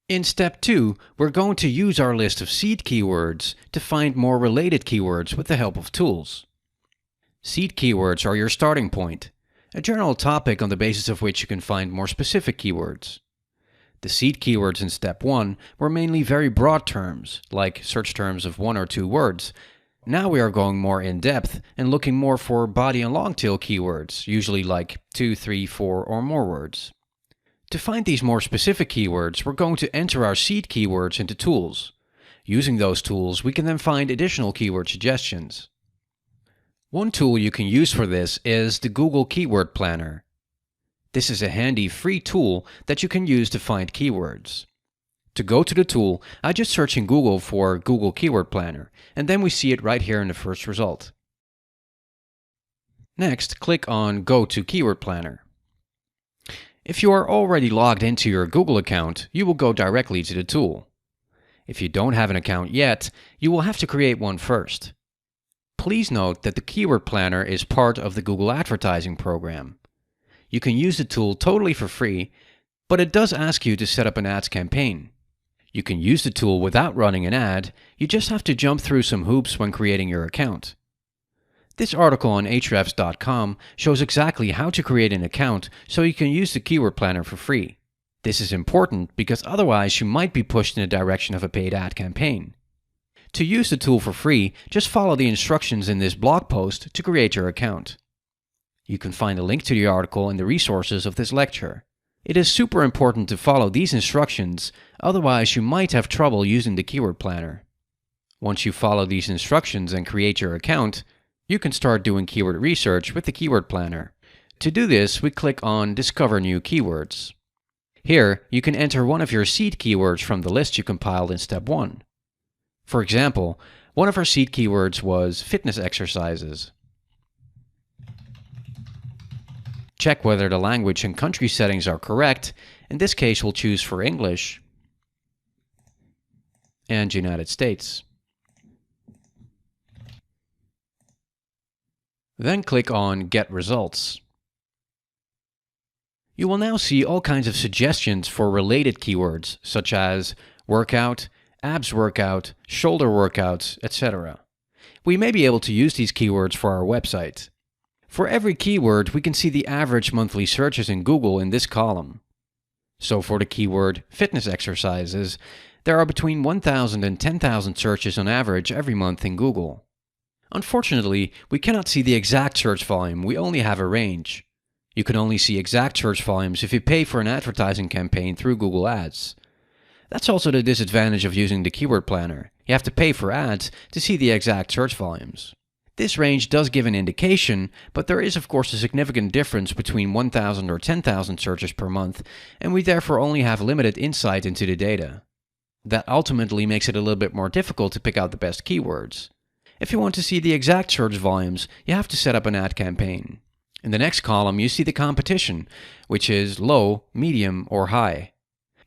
In step 2, we're going to use our list of seed keywords to find more related keywords with the help of tools. Seed keywords are your starting point, a general topic on the basis of which you can find more specific keywords. The seed keywords in step 1 were mainly very broad terms, like search terms of 1 or 2 words. Now we are going more in depth and looking more for body and long tail keywords, usually like 2, 3, 4 or more words. To find these more specific keywords, we're going to enter our seed keywords into tools. Using those tools, we can then find additional keyword suggestions. One tool you can use for this is the Google Keyword Planner. This is a handy free tool that you can use to find keywords. To go to the tool, I just search in Google for Google Keyword Planner, and then we see it right here in the first result. Next, click on Go to Keyword Planner. If you are already logged into your Google account, you will go directly to the tool. If you don't have an account yet, you will have to create one first. Please note that the Keyword Planner is part of the Google advertising program. You can use the tool totally for free, but it does ask you to set up an ads campaign. You can use the tool without running an ad, you just have to jump through some hoops when creating your account. This article on Ahrefs.com shows exactly how to create an account so you can use the Keyword Planner for free. This is important because otherwise you might be pushed in the direction of a paid ad campaign. To use the tool for free, just follow the instructions in this blog post to create your account. You can find a link to the article in the resources of this lecture. It is super important to follow these instructions, otherwise you might have trouble using the Keyword Planner. Once you follow these instructions and create your account, you can start doing keyword research with the Keyword Planner. To do this, we click on Discover New Keywords. Here, you can enter one of your seed keywords from the list you compiled in step 1. For example, one of our seed keywords was fitness exercises. Check whether the language and country settings are correct. In this case, we'll choose for English and United States. Then click on Get Results. You will now see all kinds of suggestions for related keywords, such as workout, abs workout, shoulder workouts, etc. We may be able to use these keywords for our website. For every keyword, we can see the average monthly searches in Google in this column. So for the keyword fitness exercises, there are between 1,000 and 10,000 searches on average every month in Google. Unfortunately, we cannot see the exact search volume, we only have a range. You can only see exact search volumes if you pay for an advertising campaign through Google Ads. That's also the disadvantage of using the Keyword Planner. You have to pay for ads to see the exact search volumes. This range does give an indication, but there is of course a significant difference between 1,000 or 10,000 searches per month, and we therefore only have limited insight into the data. That ultimately makes it a little bit more difficult to pick out the best keywords. If you want to see the exact search volumes, you have to set up an ad campaign. In the next column, you see the competition, which is low, medium, or high.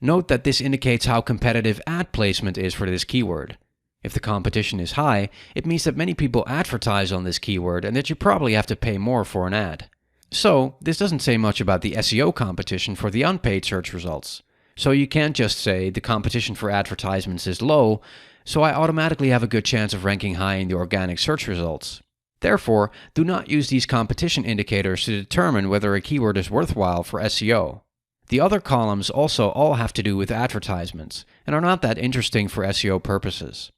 Note that this indicates how competitive ad placement is for this keyword. If the competition is high, it means that many people advertise on this keyword and that you probably have to pay more for an ad. So, this doesn't say much about the SEO competition for the unpaid search results. So you can't just say the competition for advertisements is low, so I automatically have a good chance of ranking high in the organic search results. Therefore, do not use these competition indicators to determine whether a keyword is worthwhile for SEO. The other columns also all have to do with advertisements, and are not that interesting for SEO purposes.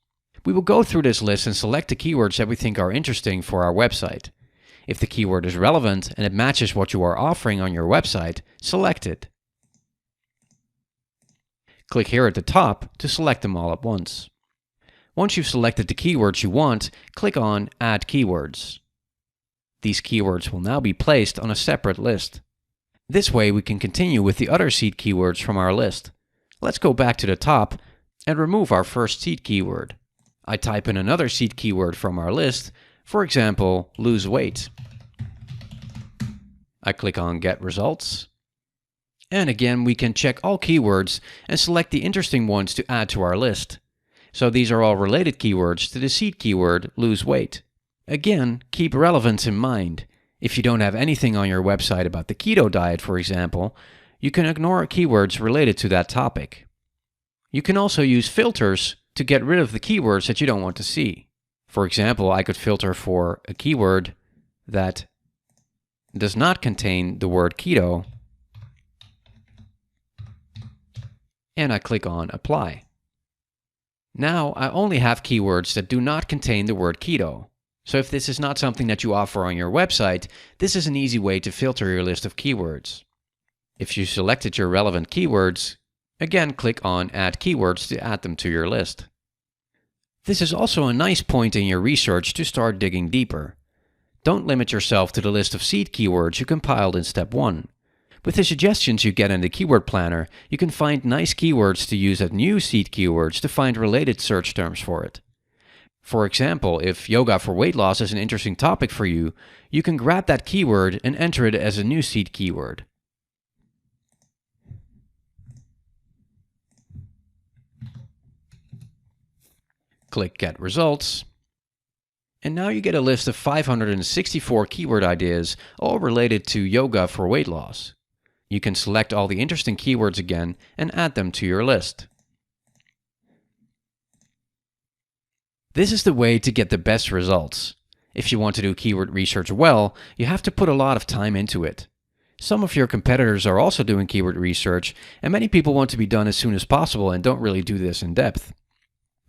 We will go through this list and select the keywords that we think are interesting for our website. If the keyword is relevant and it matches what you are offering on your website, select it. Click here at the top to select them all at once. Once you've selected the keywords you want, click on Add Keywords. These keywords will now be placed on a separate list. This way we can continue with the other seed keywords from our list. Let's go back to the top and remove our first seed keyword. I type in another seed keyword from our list, for example, lose weight. I click on Get Results. And again, we can check all keywords and select the interesting ones to add to our list. So these are all related keywords to the seed keyword lose weight. Again, keep relevance in mind. If you don't have anything on your website about the keto diet, for example, you can ignore keywords related to that topic. You can also use filters to get rid of the keywords that you don't want to see. For example, I could filter for a keyword that does not contain the word keto, and I click on Apply. Now I only have keywords that do not contain the word keto. So if this is not something that you offer on your website, this is an easy way to filter your list of keywords. If you selected your relevant keywords, again click on Add Keywords to add them to your list. This is also a nice point in your research to start digging deeper. Don't limit yourself to the list of seed keywords you compiled in step 1. With the suggestions you get in the keyword planner, you can find nice keywords to use as new seed keywords to find related search terms for it. For example, if yoga for weight loss is an interesting topic for you, you can grab that keyword and enter it as a new seed keyword. Click Get Results. And now you get a list of 564 keyword ideas, all related to yoga for weight loss. You can select all the interesting keywords again and add them to your list. This is the way to get the best results. If you want to do keyword research well, you have to put a lot of time into it. Some of your competitors are also doing keyword research, and many people want to be done as soon as possible and don't really do this in depth.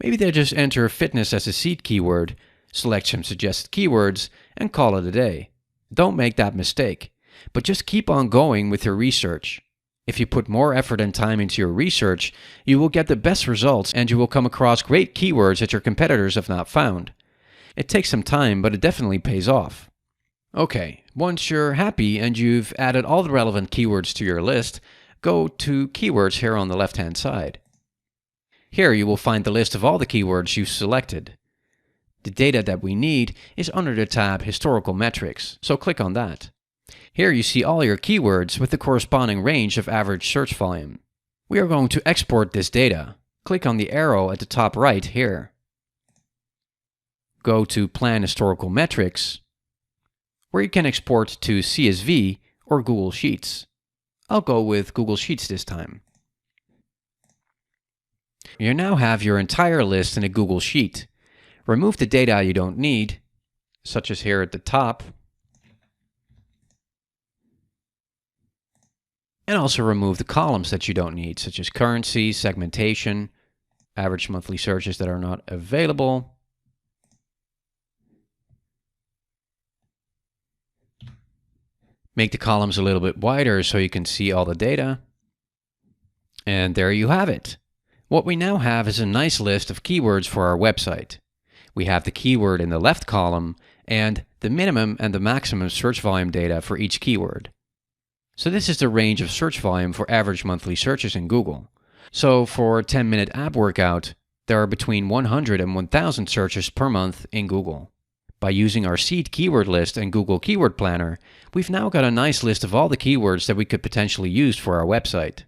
Maybe they just enter fitness as a seed keyword, select some suggested keywords, and call it a day. Don't make that mistake, but just keep on going with your research. If you put more effort and time into your research, you will get the best results and you will come across great keywords that your competitors have not found. It takes some time, but it definitely pays off. Okay, once you're happy and you've added all the relevant keywords to your list, go to Keywords here on the left-hand side. Here you will find the list of all the keywords you've selected. The data that we need is under the tab Historical Metrics, so click on that. Here you see all your keywords with the corresponding range of average search volume. We are going to export this data. Click on the arrow at the top right here. Go to Plan Historical Metrics, where you can export to CSV or Google Sheets. I'll go with Google Sheets this time. You now have your entire list in a Google Sheet. Remove the data you don't need, such as here at the top, and also remove the columns that you don't need, such as currency, segmentation, average monthly searches that are not available. Make the columns a little bit wider so you can see all the data. And there you have it. What we now have is a nice list of keywords for our website. We have the keyword in the left column and the minimum and the maximum search volume data for each keyword. So this is the range of search volume for average monthly searches in Google. So for a 10-minute ab workout, there are between 100 and 1,000 searches per month in Google. By using our seed keyword list and Google Keyword Planner, we've now got a nice list of all the keywords that we could potentially use for our website.